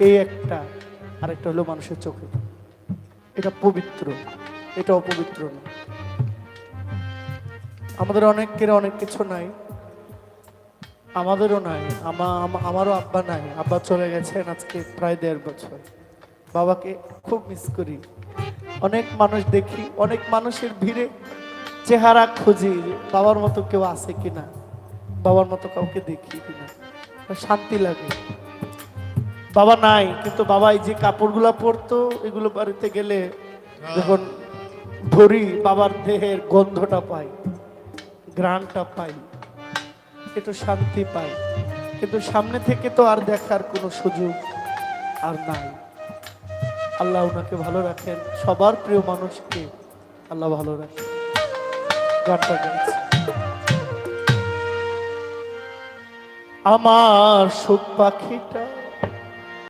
এই একটা, আরেকটা হলো মানুষের চোখে। এটা পবিত্র, এটা অপবিত্র না। আমাদের অনেকের অনেক কিছু নাই, আমাদেরও নাই। আমারও আব্বা নাই, আব্বা চলে গেছেন আজকে প্রায় 1.5 বছর। বাবাকে খুব মিস করি। অনেক মানুষ দেখি, অনেক মানুষের ভিড়ে চেহারা খুঁজি, বাবার মতো কেউ আছে কিনা, বাবার মতো কাউকে দেখি কিনা, শান্তি লাগে। বাবা নাই, কিন্তু বাবা এই যে কাপড়গুলা পরতো, এগুলো বাড়িতে গেলে যখন ধরি, বাবার দেহের গন্ধটা পাই, ঘ্রাণটা পাই, একটু শান্তি পাই। কিন্তু সামনে থেকে তো আর দেখার কোনো সুযোগ আর নাই। আল্লাহ ওনাকে ভালো রাখেন, সবার প্রিয় মানুষকে আল্লাহ ভালো রাখেন। গানটা গাইছি। আমার সুখ পাখিটা